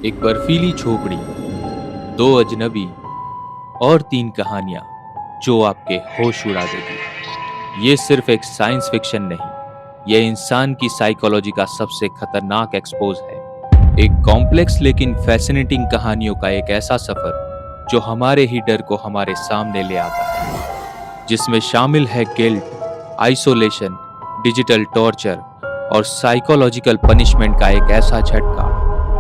एक बर्फीली झोपड़ी, दो अजनबी और तीन कहानियां जो आपके होश उड़ा देगी। ये सिर्फ एक साइंस फिक्शन नहीं, ये इंसान की साइकोलॉजी का सबसे खतरनाक एक्सपोज है। एक कॉम्प्लेक्स लेकिन फैसिनेटिंग कहानियों का एक ऐसा सफर जो हमारे ही डर को हमारे सामने ले आता है, जिसमें शामिल है गिल्ट, आइसोलेशन, डिजिटल टॉर्चर और साइकोलॉजिकल पनिशमेंट का एक ऐसा झटका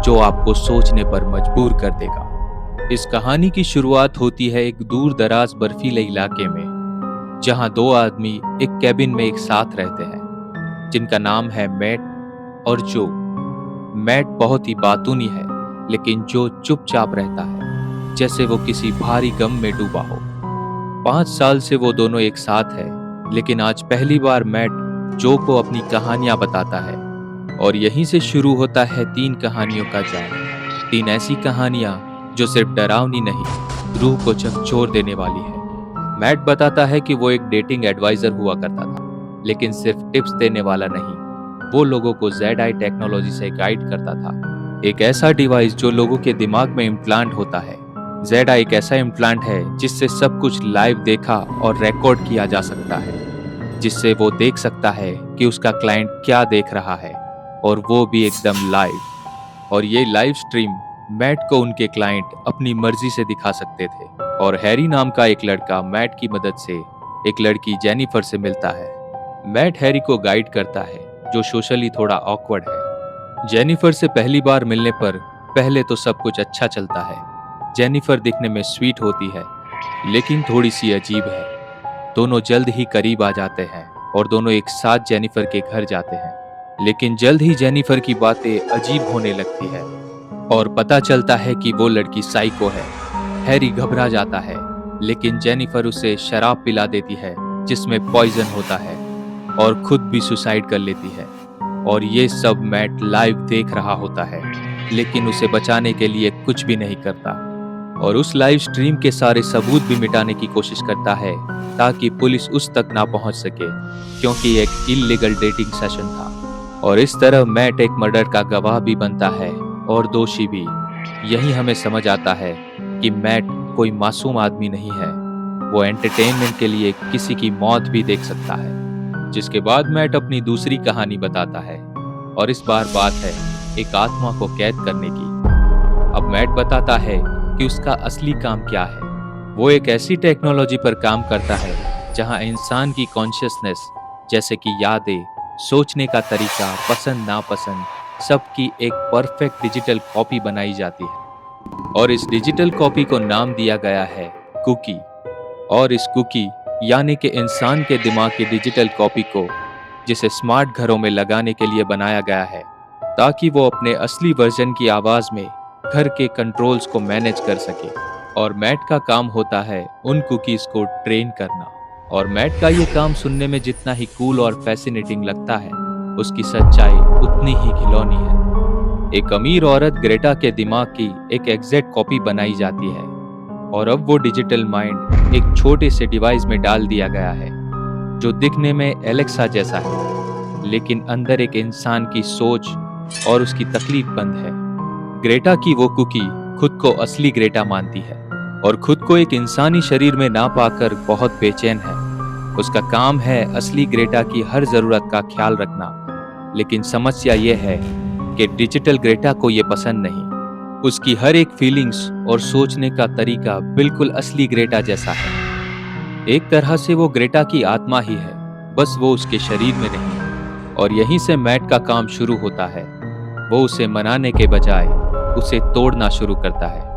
जो आपको सोचने पर मजबूर कर देगा। इस कहानी की शुरुआत होती है एक दूर दराज बर्फीले इलाके में, जहां दो आदमी एक कैबिन में एक साथ रहते हैं, जिनका नाम है मैट और जो। मैट बहुत ही बातूनी है, लेकिन जो चुपचाप रहता है, जैसे वो किसी भारी गम में डूबा हो। 5 साल से वो दोनों एक साथ है, लेकिन आज पहली बार मैट जो को अपनी कहानियां बताता है। और यहीं से शुरू होता है 3 कहानियों का जाल। 3 ऐसी कहानियां जो सिर्फ डरावनी नहीं, रूह को झकझोर देने वाली है। मैट बताता है कि वो एक डेटिंग एडवाइजर हुआ करता था, लेकिन सिर्फ टिप्स देने वाला नहीं, वो लोगों को ZI टेक्नोलॉजी से गाइड करता था। एक ऐसा डिवाइस जो लोगों के दिमाग में इम्प्लांट होता है। ZI एक ऐसा इम्प्लांट है जिससे सब कुछ लाइव देखा और रिकॉर्ड किया जा सकता है, जिससे वो देख सकता है कि उसका क्लाइंट क्या देख रहा है, और वो भी एकदम लाइव। और ये लाइव स्ट्रीम मैट को उनके क्लाइंट अपनी मर्जी से दिखा सकते थे। और हैरी नाम का एक लड़का मैट की मदद से एक लड़की जेनिफर से मिलता है। मैट हैरी को गाइड करता है, जो सोशली थोड़ा ऑकवर्ड है। जेनिफर से पहली बार मिलने पर पहले तो सब कुछ अच्छा चलता है। जेनिफर दिखने में स्वीट होती है, लेकिन थोड़ी सी अजीब है। दोनों जल्द ही करीब आ जाते हैं और दोनों एक साथ जेनिफर के घर जाते हैं। लेकिन जल्द ही जेनिफर की बातें अजीब होने लगती है और पता चलता है कि वो लड़की साइको है। हैरी घबरा जाता है, लेकिन जेनिफर उसे शराब पिला देती है जिसमें पॉइजन होता है, और खुद भी सुसाइड कर लेती है। और ये सब मैट लाइव देख रहा होता है, लेकिन उसे बचाने के लिए कुछ भी नहीं करता, और उस लाइव स्ट्रीम के सारे सबूत भी मिटाने की कोशिश करता है ताकि पुलिस उस तक ना पहुंच सके, क्योंकि एक इल्लीगल डेटिंग सेशन था। और इस तरह मैट एक मर्डर का गवाह भी बनता है और दोषी भी। यही हमें समझ आता है कि मैट कोई मासूम आदमी नहीं है, वो एंटरटेनमेंट के लिए किसी की मौत भी देख सकता है। जिसके बाद मैट अपनी दूसरी कहानी बताता है, और इस बार बात है एक आत्मा को कैद करने की। अब मैट बताता है कि उसका असली काम क्या है। वो एक ऐसी टेक्नोलॉजी पर काम करता है जहां इंसान की कॉन्शियसनेस, जैसे कि यादें, सोचने का तरीका, पसंद नापसंद, सबकी एक परफेक्ट डिजिटल कॉपी बनाई जाती है। और इस डिजिटल कॉपी को नाम दिया गया है कुकी। और इस कुकी यानी कि इंसान के दिमाग की डिजिटल कॉपी को, जिसे स्मार्ट घरों में लगाने के लिए बनाया गया है, ताकि वो अपने असली वर्जन की आवाज में घर के कंट्रोल्स को मैनेज कर सके। और मैट का काम होता है उन कुकीज को ट्रेन करना। और मैट का ये काम सुनने में जितना ही कूल और फैसिनेटिंग लगता है, उसकी सच्चाई उतनी ही घिनौनी है। एक अमीर औरत ग्रेटा के दिमाग की एक एग्जैक्ट कॉपी बनाई जाती है, और अब वो डिजिटल माइंड एक छोटे से डिवाइस में डाल दिया गया है, जो दिखने में एलेक्सा जैसा है, लेकिन अंदर एक इंसान की सोच और उसकी तकलीफ बंद है। ग्रेटा की वो कुकी खुद को असली ग्रेटा मानती है, और खुद को एक इंसानी शरीर में ना पाकर बहुत बेचैन है। उसका काम है असली ग्रेटा की हर जरूरत का ख्याल रखना, लेकिन समस्या ये है कि डिजिटल ग्रेटा को ये पसंद नहीं। उसकी हर एक फीलिंग्स और सोचने का तरीका बिल्कुल असली ग्रेटा जैसा है। एक तरह से वो ग्रेटा की आत्मा ही है, बस वो उसके शरीर में नहीं। और यहीं से मैट का काम शुरू होता है। वो उसे मनाने के बजाय उसे तोड़ना शुरू करता है,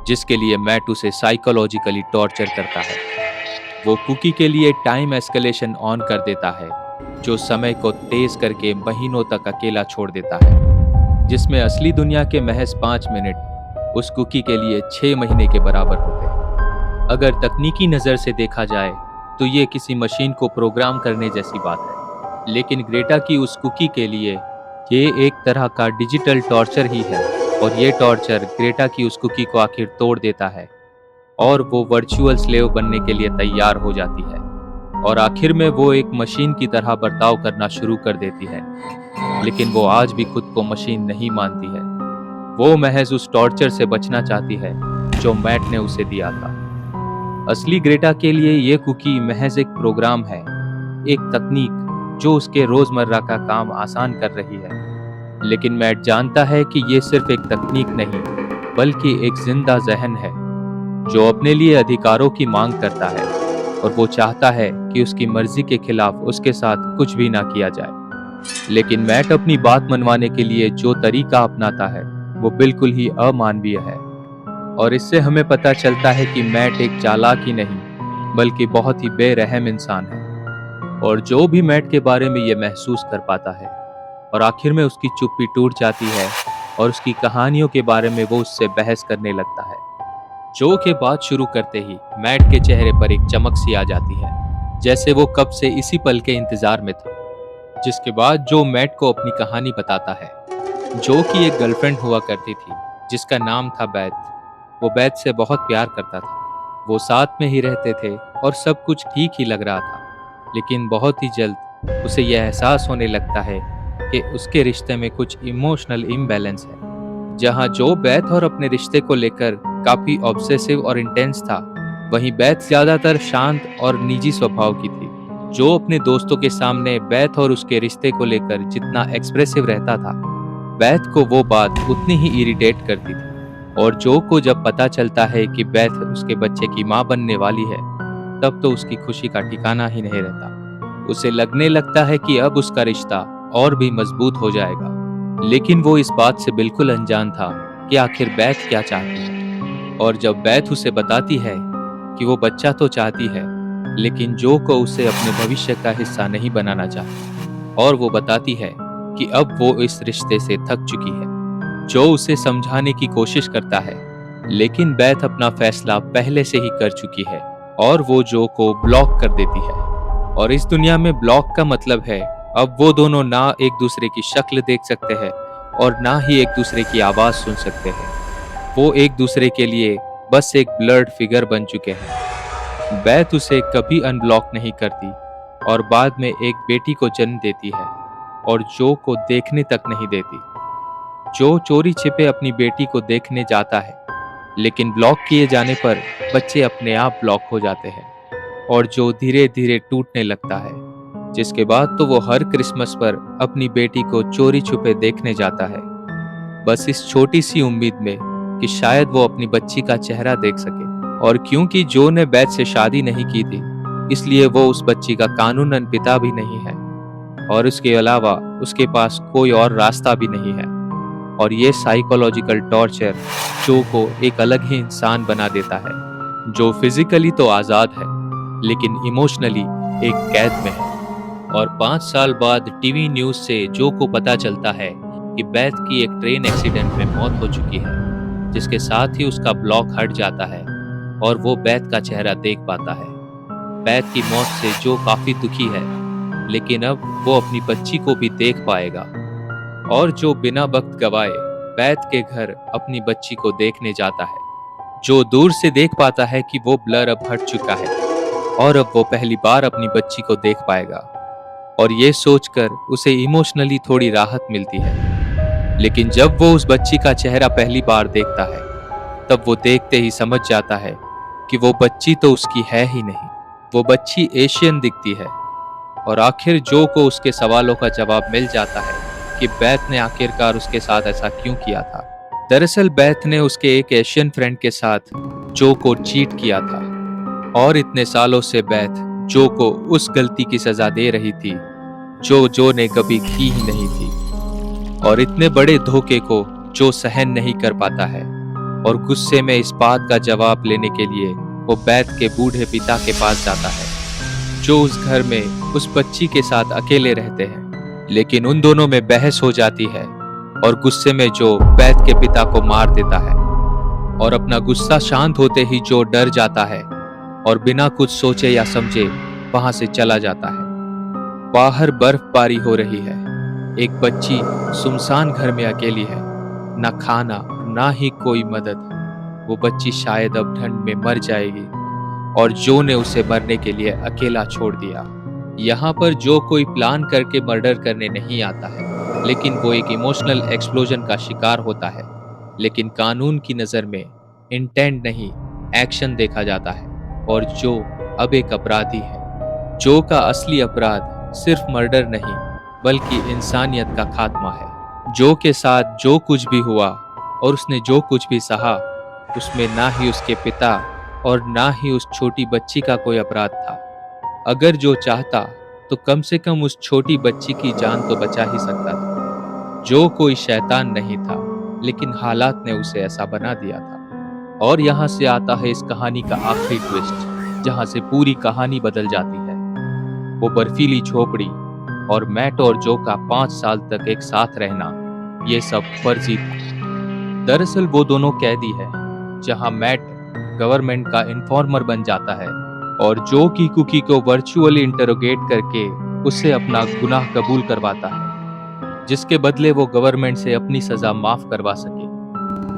जिसके लिए मैट उसे साइकोलॉजिकली टॉर्चर करता है। वो कुकी के लिए टाइम एस्केलेशन ऑन कर देता है, जो समय को तेज करके महीनों तक अकेला छोड़ देता है, जिसमें असली दुनिया के महज 5 मिनट उस कुकी के लिए 6 महीने के बराबर होते हैं। अगर तकनीकी नज़र से देखा जाए तो ये किसी मशीन को प्रोग्राम करने जैसी बात है, लेकिन ग्रेटा की उस कुकी के लिए ये एक तरह का डिजिटल टॉर्चर ही है। और ये टॉर्चर ग्रेटा की उस कुकी को आखिर तोड़ देता है, और वो वर्चुअल स्लेव बनने के लिए तैयार हो जाती है। और आखिर में वो एक मशीन की तरह बर्ताव करना शुरू कर देती है, लेकिन वो आज भी खुद को मशीन नहीं मानती है। वो महज उस टॉर्चर से बचना चाहती है जो मैट ने उसे दिया था। असली ग्रेटा के लिए ये कुकी महज एक प्रोग्राम है, एक तकनीक जो उसके रोजमर्रा का काम आसान कर रही है। लेकिन मैट जानता है कि ये सिर्फ एक तकनीक नहीं, बल्कि एक जिंदा जहन है जो अपने लिए अधिकारों की मांग करता है, और वो चाहता है कि उसकी मर्जी के खिलाफ उसके साथ कुछ भी ना किया जाए। लेकिन मैट अपनी बात मनवाने के लिए जो तरीका अपनाता है वो बिल्कुल ही अमानवीय है, और इससे हमें पता चलता है कि मैट एक चालाक ही नहीं बल्कि बहुत ही बेरहम इंसान है। और जो भी मैट के बारे में ये महसूस कर पाता है और आखिर में उसकी चुप्पी टूट जाती है और उसकी कहानियों के बारे में वो उससे बहस करने लगता है। जो के बात शुरू करते ही मैट के चेहरे पर एक चमक सी आ जाती है, जैसे वो कब से इसी पल के इंतजार में था। जिसके बाद जो मैट को अपनी कहानी बताता है। जो की एक गर्लफ्रेंड हुआ करती थी जिसका नाम था बैथ। वो बैथ से बहुत प्यार करता था, वो साथ में ही रहते थे और सब कुछ ठीक ही लग रहा था। लेकिन बहुत ही जल्द उसे यह एहसास होने लगता है कि उसके रिश्ते में कुछ इमोशनल इम्बैलेंस है। जहां जो बैथ और अपने रिश्ते को लेकर काफी ऑब्सेसिव और इंटेंस था, वहीं बैथ ज्यादातर शांत और निजी स्वभाव की थी। जो अपने दोस्तों के सामने बैथ और उसके रिश्ते को लेकर जितना एक्सप्रेसिव रहता था, बैथ को वो बात उतनी ही इरिटेट करती थी। और जो को जब पता चलता है कि बैथ उसके बच्चे की मां बनने वाली है, तब तो उसकी खुशी का ठिकाना ही नहीं रहता। उसे लगने लगता है कि अब उसका रिश्ता और भी मजबूत हो जाएगा। लेकिन वो इस बात से बिल्कुल अनजान था कि आखिर बैथ क्या चाहती है। और जब बैथ उसे बताती है कि वो बच्चा तो चाहती है, लेकिन जो को उसे अपने भविष्य का हिस्सा नहीं बनाना चाहती, और वो बताती है कि अब वो इस रिश्ते से थक चुकी है। जो उसे समझाने की कोशिश करता है, लेकिन बैथ अपना फैसला पहले से ही कर चुकी है और वो जो को ब्लॉक कर देती है। और इस दुनिया में ब्लॉक का मतलब है अब वो दोनों ना एक दूसरे की शक्ल देख सकते हैं और ना ही एक दूसरे की आवाज सुन सकते हैं। वो एक दूसरे के लिए बस एक ब्लर्ड फिगर बन चुके हैं। बैथ उसे कभी अनब्लॉक नहीं करती और बाद में एक बेटी को जन्म देती है और जो को देखने तक नहीं देती। जो चोरी छिपे अपनी बेटी को देखने जाता है, लेकिन ब्लॉक किए जाने पर बच्चे अपने आप ब्लॉक हो जाते हैं और जो धीरे धीरे टूटने लगता है। जिसके बाद तो वो हर क्रिसमस पर अपनी बेटी को चोरी छुपे देखने जाता है, बस इस छोटी सी उम्मीद में कि शायद वो अपनी बच्ची का चेहरा देख सके। और क्योंकि जो ने बैथ से शादी नहीं की थी, इसलिए वो उस बच्ची का कानूनन पिता भी नहीं है, और उसके अलावा उसके पास कोई और रास्ता भी नहीं है। और ये साइकोलॉजिकल टॉर्चर जो को एक अलग ही इंसान बना देता है, जो फिजिकली तो आजाद है लेकिन इमोशनली एक कैद में है। और 5 साल बाद टीवी न्यूज से जो को पता चलता है कि बैथ की एक ट्रेन एक्सीडेंट में मौत हो चुकी है, जिसके साथ ही उसका ब्लॉक हट जाता है और वो बैथ का चेहरा देख पाता है। बैथ की मौत से जो काफी दुखी है, लेकिन अब वो अपनी बच्ची को भी देख पाएगा। और जो बिना वक्त गवाए बैथ के घर अपनी बच्ची को देखने जाता है। जो दूर से देख पाता है कि वो ब्लर अब हट चुका है और अब वो पहली बार अपनी बच्ची को देख पाएगा, और ये सोचकर उसे इमोशनली थोड़ी राहत मिलती है। लेकिन जब वो उस बच्ची का चेहरा पहली बार देखता है, तब वो देखते ही समझ जाता है कि वो बच्ची तो उसकी है ही नहीं, वो बच्ची एशियन दिखती है। और आखिर जो को उसके सवालों का जवाब मिल जाता है कि बैथ ने आखिरकार उसके साथ ऐसा क्यों किया था। दरअसल बैथ ने उसके एक एशियन फ्रेंड के साथ जो को चीट किया था, और इतने सालों से बैथ जो को उस गलती की सजा दे रही थी जो ने कभी की ही नहीं थी। और इतने बड़े धोखे को जो सहन नहीं कर पाता है, और गुस्से में इस बात का जवाब लेने के लिए वो बैथ के बूढ़े पिता के पास जाता है, जो उस घर में उस बच्ची के साथ अकेले रहते हैं। लेकिन उन दोनों में बहस हो जाती है और गुस्से में जो बैथ के पिता को मार देता है। और अपना गुस्सा शांत होते ही जो डर जाता है और बिना कुछ सोचे या समझे वहां से चला जाता है। बाहर बर्फबारी हो रही है, एक बच्ची सुनसान घर में अकेली है, ना खाना ना ही कोई मदद। वो बच्ची शायद अब ठंड में मर जाएगी, और जो ने उसे मरने के लिए अकेला छोड़ दिया। यहाँ पर जो कोई प्लान करके मर्डर करने नहीं आता है, लेकिन वो एक इमोशनल एक्सप्लोजन का शिकार होता है, लेकिन कानून की नज़र में इंटेंट नहीं, एक्शन देखा जाता है। और जो अब एक अपराधी है। जो का असली अपराध सिर्फ मर्डर नहीं, बल्कि इंसानियत का खात्मा है। जो के साथ जो कुछ भी हुआ और उसने जो कुछ भी सहा, उसमें ना ही उसके पिता और ना ही उस छोटी बच्ची का कोई अपराध था। अगर जो चाहता तो कम से कम उस छोटी बच्ची की जान तो बचा ही सकता था। जो कोई शैतान नहीं था, लेकिन हालात ने उसे ऐसा बना दिया था। और यहाँ से आता है इस कहानी का आखिरी ट्विस्ट, जहाँ से पूरी कहानी बदल जाती है। वो बर्फीली झोपड़ी और मैट और जो का 5 साल तक एक साथ रहना, ये सब फर्जी था। दरअसल वो दोनों कैदी है, जहाँ मैट गवर्नमेंट का इन्फॉर्मर बन जाता है और जो की कुकी को वर्चुअली इंटरोगेट करके उससे अपना गुनाह कबूल करवाता है, जिसके बदले वो गवर्नमेंट से अपनी सजा माफ करवा सके।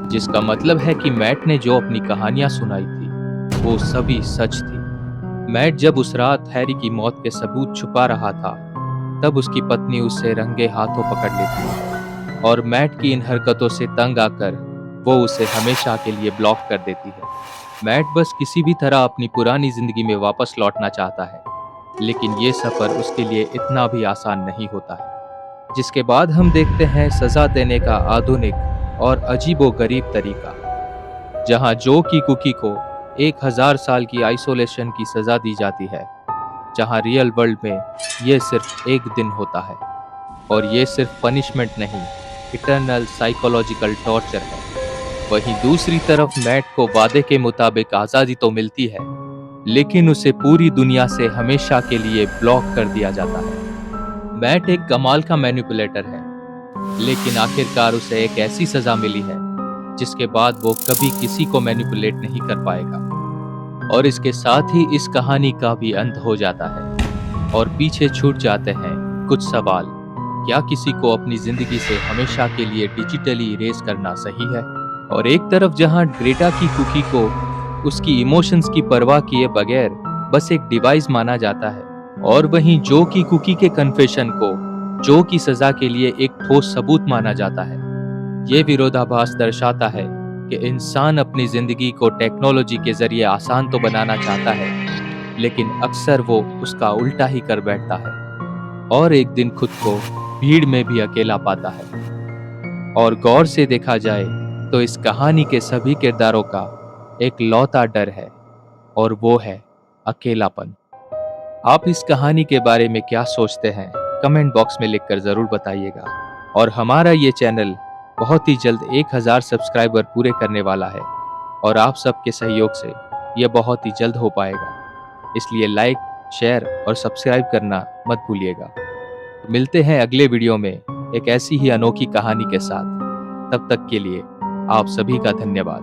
जिसका मतलब है कि मैट ने जो अपनी कहानियां सुनाई थी वो सभी सच थी। मैट जब उस रात हैरी की मौत के सबूत छुपा रहा था, तब उसकी पत्नी उसे रंगे हाथों पकड़ लेती है और मैट की इन हरकतों से तंग आकर वो उसे हमेशा के लिए ब्लॉक कर देती है। मैट बस किसी भी तरह अपनी पुरानी जिंदगी में वापस लौटना चाहता है, लेकिन ये सफर उसके लिए इतना भी आसान नहीं होता है। जिसके बाद हम देखते हैं सजा देने का आधुनिक और अजीबोगरीब तरीका, जहां जो की कुकी को 1000 साल की आइसोलेशन की सजा दी जाती है, जहां रियल वर्ल्ड में यह सिर्फ एक दिन होता है। और ये सिर्फ पनिशमेंट नहीं, इटर्नल साइकोलॉजिकल टॉर्चर है। वहीं दूसरी तरफ मैट को वादे के मुताबिक आजादी तो मिलती है, लेकिन उसे पूरी दुनिया से हमेशा के लिए ब्लॉक कर दिया जाता है। मैट एक कमाल का मैनिपुलेटर है, लेकिन आखिरकार उसे एक ऐसी सजा मिली है जिसके बाद वो कभी किसी को मैनिपुलेट नहीं कर पाएगा। और इसके साथ ही इस कहानी का भी अंत हो जाता है और पीछे छूट जाते हैं कुछ सवाल। क्या किसी को अपनी जिंदगी से हमेशा के लिए डिजिटली इरेज करना सही है? और एक तरफ जहां ग्रेटा की कुकी को उसकी इमोशंस की परवाह किए बगैर बस एक डिवाइस माना जाता है, और वहीं जो की कुकी के कन्फेशन को जो की सजा के लिए एक ठोस सबूत माना जाता है। ये विरोधाभास दर्शाता है कि इंसान अपनी जिंदगी को टेक्नोलॉजी के जरिए आसान तो बनाना चाहता है, लेकिन अक्सर वो उसका उल्टा ही कर बैठता है और एक दिन खुद को भीड़ में भी अकेला पाता है। और गौर से देखा जाए तो इस कहानी के सभी किरदारों का एक लौता डर है, और वो है अकेलापन। आप इस कहानी के बारे में क्या सोचते हैं? कमेंट बॉक्स में लिखकर जरूर बताइएगा। और हमारा ये चैनल बहुत ही जल्द 1000 सब्सक्राइबर पूरे करने वाला है, और आप सबके सहयोग से यह बहुत ही जल्द हो पाएगा। इसलिए लाइक, शेयर और सब्सक्राइब करना मत भूलिएगा। मिलते हैं अगले वीडियो में एक ऐसी ही अनोखी कहानी के साथ। तब तक के लिए आप सभी का धन्यवाद।